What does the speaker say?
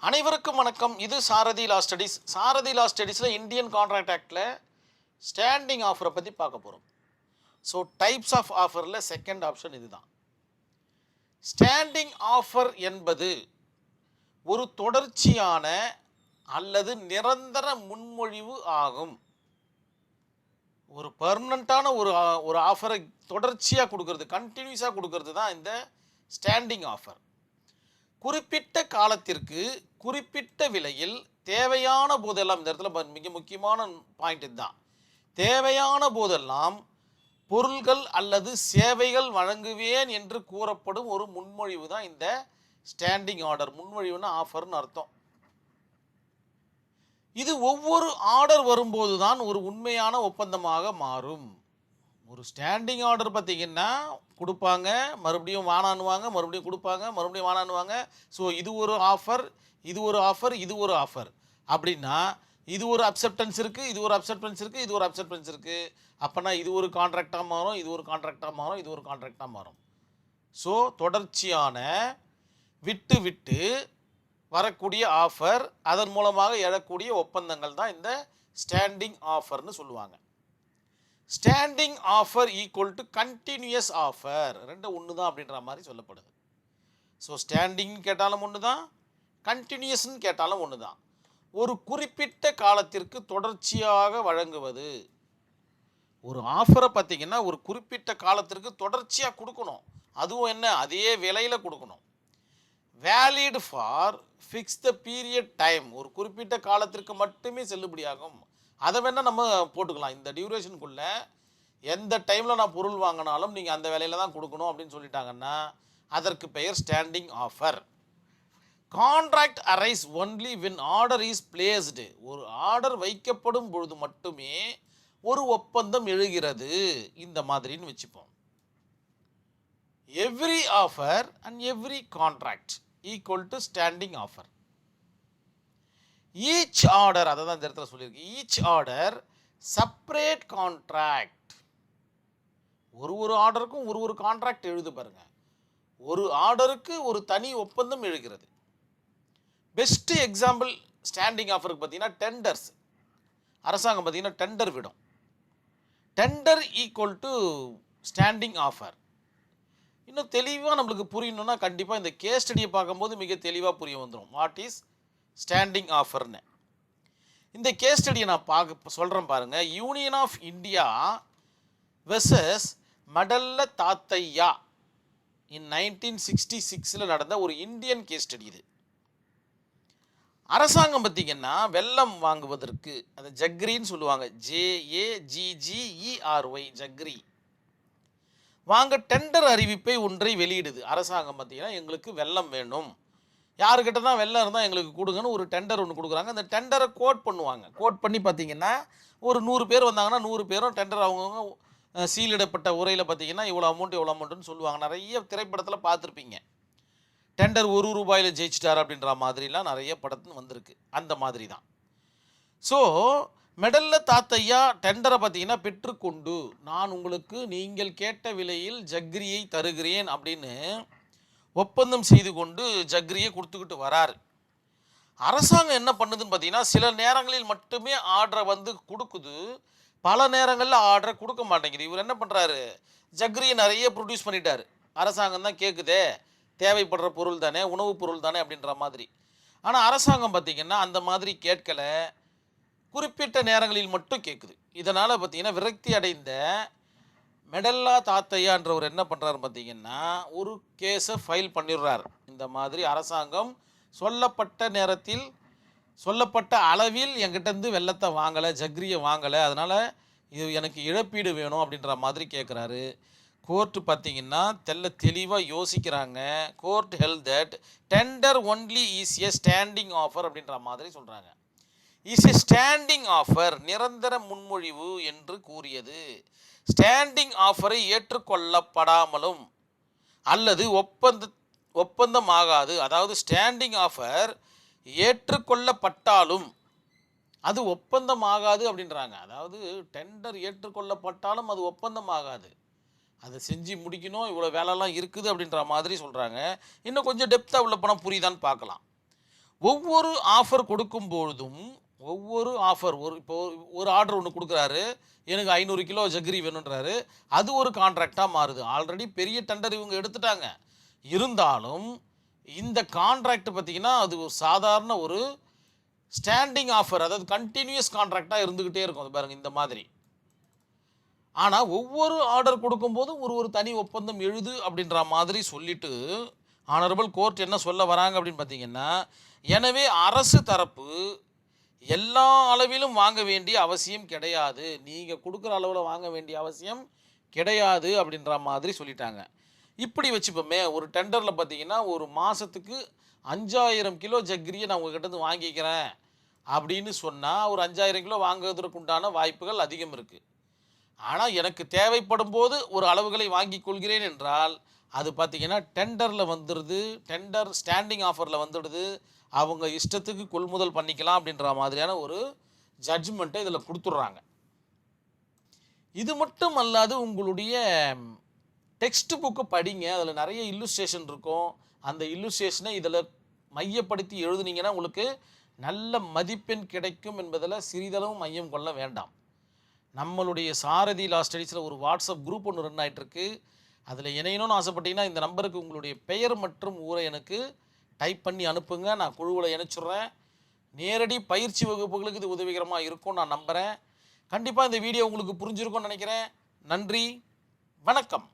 அனைவருக்கும் வணக்கம். இது சாரதி லா ஸ்டடீஸ். சாரதி லா ஸ்டடீஸில் இந்தியன் கான்ட்ராக்ட் ஆக்டில் ஸ்டாண்டிங் ஆஃபரை பற்றி பார்க்க போகிறோம். ஸோ டைப்ஸ் ஆஃப் ஆஃபரில் செகண்ட் ஆப்ஷன் இதுதான். ஸ்டாண்டிங் ஆஃபர் என்பது ஒரு தொடர்ச்சியான அல்லது நிரந்தர முன்மொழிவு ஆகும். ஒரு பர்மனண்ட்டான ஒரு ஆஃபரை தொடர்ச்சியாக கொடுக்கறது, கண்டினியூஸாக கொடுக்கறது தான் இந்த ஸ்டாண்டிங் ஆஃபர். குறிப்பிட்ட காலத்திற்கு குறிப்பிட்ட விலையில் தேவையான போதெல்லாம், இந்த இடத்துல மிக முக்கியமான பாயிண்ட் இதுதான், தேவையான போதெல்லாம் பொருள்கள் அல்லது சேவைகள் வழங்குவேன் என்று கூறப்படும் ஒரு முன்மொழிவு தான் இந்த ஸ்டாண்டிங் ஆர்டர். முன்மொழிவுன்னா ஆஃபர்னு அர்த்தம். இது ஒவ்வொரு ஆர்டர் வரும்போது தான் ஒரு உண்மையான ஒப்பந்தமாக மாறும். ஒரு ஸ்டாண்டிங் ஆர்டர் பார்த்தீங்கன்னா கொடுப்பாங்க, மறுபடியும் வானானுவாங்க, மறுபடியும் கொடுப்பாங்க, மறுபடியும் வானானுவாங்க. ஸோ இது ஒரு ஆஃபர், இது ஒரு ஆஃபர், இது ஒரு ஆஃபர் அப்படின்னா இது ஒரு அக்செப்டன்ஸ் இருக்குது, இது ஒரு அக்செப்டன்ஸ் இருக்குது, இது ஒரு அக்செப்டன்ஸ் இருக்குது. அப்போனா இது ஒரு கான்ட்ராக்டாக மாறும், இது ஒரு கான்ட்ராக்டாக மாறும், இது ஒரு கான்ட்ராக்டாக மாறும். ஸோ தொடர்ச்சியான விட்டு விட்டு வரக்கூடிய ஆஃபர், அதன் மூலமாக எழக்கூடிய ஒப்பந்தங்கள் தான் இந்த ஸ்டாண்டிங் ஆஃபர்னு சொல்லுவாங்க. Standing offer equal to continuous offer, ரெண்டு ஒன்று தான் அப்படின்ற மாதிரி சொல்லப்படுது. ஸோ ஸ்டாண்டிங் கேட்டாலும் ஒன்று தான், கண்டினியூஸ்ன்னு கேட்டாலும் ஒன்று தான். ஒரு குறிப்பிட்ட காலத்திற்கு தொடர்ச்சியாக வழங்குவது. ஒரு ஆஃபரை பார்த்தீங்கன்னா ஒரு குறிப்பிட்ட காலத்திற்கு தொடர்ச்சியாக கொடுக்கணும். அதுவும் என்ன, அதே விலையில் கொடுக்கணும். Valid for fix the period time, ஒரு குறிப்பிட்ட காலத்திற்கு மட்டுமே செல்லுபடியாகும். அதை வேணால் நம்ம போட்டுக்கலாம். இந்த டியூரேஷனுக்குள்ளே எந்த டைமில் நான் பொருள் வாங்கினாலும் நீங்கள் அந்த வேலையில் தான் கொடுக்கணும் அப்படின்னு சொல்லிட்டாங்கன்னா அதற்கு பெயர் standing offer. Contract arise only when order is placed, ஒரு ஆர்டர் வைக்கப்படும் பொழுது மட்டுமே ஒரு ஒப்பந்தம் எழுகிறது, இந்த மாதிரின்னு வச்சுப்போம். Every offer and every contract equal to standing offer. Each order, அதை தான் இந்த இடத்துல சொல்லியிருக்கு, ஈச் ஆர்டர் செப்பரேட் கான்ட்ராக்ட். ஒரு ஆர்டருக்கும் ஒரு கான்ட்ராக்ட் எழுது பாருங்க. ஒரு ஆர்டருக்கு ஒரு தனி ஒப்பந்தம் எழுகிறது. பெஸ்ட் எக்ஸாம்பிள் ஸ்டாண்டிங் ஆஃபருக்கு பார்த்தீங்கன்னா டெண்டர்ஸ். அரசாங்கம் பார்த்தீங்கன்னா டெண்டர் விடும். Tender equal to standing offer. இன்னும் தெளிவாக நம்மளுக்கு புரியணும்னா கண்டிப்பாக இந்த கேஸ் ஸ்டடியை பார்க்கும்போது மிக தெளிவாக புரிய வந்துடும் வாட் இஸ் ஸ்டாண்டிங் ஆஃபர்னு. இந்த கேஸ் ஸ்டடியை நான் சொல்கிறேன் பாருங்கள். யூனியன் ஆஃப் இந்தியா வெர்சஸ் மடல்ல தாத்தையா இன் 1966 நடந்த ஒரு இந்தியன் கேஸ் ஸ்டடி இது. அரசாங்கம் பார்த்தீங்கன்னா வெள்ளம் வாங்குவதற்கு, அந்த ஜக்ரின்னு சொல்லுவாங்க, JAGGERY, ஜக்ரி வாங்க டெண்டர் அறிவிப்பை ஒன்றை வெளியிடுது. அரசாங்கம் பார்த்தீங்கன்னா எங்களுக்கு வெள்ளம் வேணும், யாருக்கிட்ட தான் வெள்ளம் இருந்தால் எங்களுக்கு கொடுங்கன்னு ஒரு டெண்டர் ஒன்று கொடுக்குறாங்க. அந்த டெண்டரை கோட் பண்ணுவாங்க. கோட் பண்ணி பார்த்தீங்கன்னா ஒரு 100 பேர் வந்தாங்கன்னா 100 பேரும் டெண்டர் அவங்கவுங்க சீலிடப்பட்ட உரையில் பார்த்தீங்கன்னா இவ்வளோ அமௌண்ட்டுன்னு சொல்லுவாங்க. நிறைய திரைப்படத்தில் பார்த்துருப்பீங்க. டெண்டர் ₹1 ஜெயிச்சிட்டார் அப்படின்ற மாதிரிலாம் நிறைய படத்து வந்திருக்கு. அந்த மாதிரி தான். ஸோ மெடல்ல தாத்தையா டெண்டரை பார்த்தீங்கன்னா பெற்றுக்கொண்டு நான் உங்களுக்கு நீங்கள் கேட்ட விலையில் ஜக்ரியை தருகிறேன் அப்படின்னு ஒப்பந்தம் செய்து கொண்டு ஜக்ரியை கொடுத்துக்கிட்டு வராரு. அரசாங்கம் என்ன பண்ணுதுன்னு பார்த்தீங்கன்னா சில நேரங்களில் மட்டுமே ஆர்டரை வந்து கொடுக்குது, பல நேரங்களில் ஆர்டரை கொடுக்க மாட்டேங்குது. இவர் என்ன பண்ணுறாரு, ஜக்ரியை நிறைய ப்ரொடியூஸ் பண்ணிட்டார். அரசாங்கம் தான் கேட்குதே, தேவைப்படுற பொருள் தானே, உணவுப் பொருள் தானே அப்படின்ற மாதிரி. ஆனால் அரசாங்கம் பார்த்திங்கன்னா அந்த மாதிரி கேட்கலை, குறிப்பிட்ட நேரங்களில் மட்டும் கேட்குது. இதனால் பார்த்திங்கன்னா விரக்தி அடைந்த மெடல்லா தாத்தையான்றவர் என்ன பண்ணுறாரு பார்த்தீங்கன்னா ஒரு கேஸை ஃபைல் பண்ணிடுறார். இந்த மாதிரி அரசாங்கம் சொல்லப்பட்ட நேரத்தில் சொல்லப்பட்ட அளவில் என்கிட்டேருந்து வெள்ளத்தை வாங்கலை, ஜக்ரியை வாங்கலை, அதனால் இது எனக்கு இழப்பீடு வேணும் அப்படின்ற மாதிரி கேட்குறாரு. கோர்ட்டு பார்த்தீங்கன்னா தெளிவாக யோசிக்கிறாங்க. Court held that tender only is a standing offer அப்படின்ற மாதிரி சொல்கிறாங்க. இஸ் எ ஸ்டாண்டிங் ஆஃபர், நிரந்தர முன்மொழிவு என்று கூறியது. ஸ்டாண்டிங் ஆஃபரை ஏற்றுக்கொள்ளப்படாமலும் அல்லது ஒப்பந்தமாகாது. அதாவது ஸ்டாண்டிங் ஆஃபர் ஏற்றுக்கொள்ளப்பட்டாலும் அது ஒப்பந்தமாகாது அப்படின்றாங்க. அதாவது டெண்டர் ஏற்றுக்கொள்ளப்பட்டாலும் அது ஒப்பந்தமாகாது, அதை செஞ்சு முடிக்கணும், இவ்வளோ வேலைலாம் இருக்குது அப்படின்ற மாதிரி சொல்கிறாங்க. இன்னும் கொஞ்சம் டெப்த்தாக உள்ள போனால் புரியுதான்னு பார்க்கலாம். ஒவ்வொரு ஆஃபர் கொடுக்கும் பொழுதும் ஒவ்வொரு ஆஃபர் இப்போ ஒரு ஆர்டர் ஒன்று கொடுக்குறாரு, எனக்கு 500 கிலோ ஜகிரி வேணுன்றாரு, அது ஒரு கான்ட்ராக்டாக மாறுது. ஆல்ரெடி பெரிய டெண்டர் இவங்க எடுத்துட்டாங்க. இருந்தாலும் இந்த கான்ட்ராக்ட் பார்த்தீங்கன்னா அது ஒரு சாதாரண ஒரு ஸ்டாண்டிங் ஆஃபர், அதாவது கண்டினியூஸ் கான்ட்ராக்டாக இருந்துக்கிட்டே இருக்கும். அது பாருங்கள் இந்த மாதிரி. ஆனால் ஒவ்வொரு ஆர்டர் கொடுக்கும்போதும் ஒரு ஒரு தனி ஒப்பந்தம் எழுது அப்படின்ற மாதிரி சொல்லிட்டு ஆனரபிள் கோர்ட் என்ன சொல்ல வராங்க அப்படின்னு பார்த்தீங்கன்னா, எனவே அரசு தரப்பு எல்லா அளவிலும் வாங்க வேண்டிய அவசியம் கிடையாது, நீங்கள் கொடுக்குற அளவில் வாங்க வேண்டிய அவசியம் கிடையாது அப்படின்ற மாதிரி சொல்லிட்டாங்க. இப்படி வச்சுப்போமே, ஒரு டெண்டரில் பார்த்தீங்கன்னா ஒரு மாதத்துக்கு 5000 கிலோ ஜக்கிரியை நான் உங்ககிட்ட வாங்கிக்கிறேன் அப்படின்னு சொன்னால் ஒரு 5000 கிலோ வாங்குவதற்கு உண்டான வாய்ப்புகள் அதிகம் இருக்குது. ஆனால் எனக்கு தேவைப்படும் போது ஒரு அளவுகளை வாங்கி கொள்கிறேன் என்றால் அது பார்த்தீங்கன்னா டெண்டரில் வந்துடுது, டெண்டர் ஸ்டாண்டிங் ஆஃபரில் வந்துடுது, அவங்க இஷ்டத்துக்கு கொள்முதல் பண்ணிக்கலாம் அப்படின்ற மாதிரியான ஒரு ஜட்ஜ்மெண்ட்டை இதில் கொடுத்துட்றாங்க. இது மட்டும் அல்லாது உங்களுடைய டெக்ஸ்ட் புக்கு படிங்க, அதில் நிறைய இல்லுஸ்ட்ரேஷன் இருக்கும். அந்த இல்லுஸ்ட்ரேஷனை இதில் மையப்படுத்தி எழுதுனீங்கன்னா உங்களுக்கு நல்ல மதிப்பெண் கிடைக்கும் என்பதில் சிறிதளவும் மையம் கொள்ள வேண்டாம். நம்மளுடைய சாரதி லா ஸ்டடீஸில் ஒரு வாட்ஸ்அப் குரூப் ஒன்று ரன் ஆகிட்டுருக்கு. அதில் இணையணும்னு ஆசைப்பட்டீங்கன்னா இந்த நம்பருக்கு உங்களுடைய பெயர் மற்றும் ஊரை எனக்கு டைப் பண்ணி அனுப்புங்க, நான் குழுவில் இணைச்சிட்றேன். நேரடி பயிற்சி வகுப்புகளுக்கு இது உதவிகரமாக இருக்கும் நான் நம்புகிறேன். கண்டிப்பாக இந்த வீடியோ உங்களுக்கு புரிஞ்சிருக்கும்னு நினைக்கிறேன். நன்றி, வணக்கம்.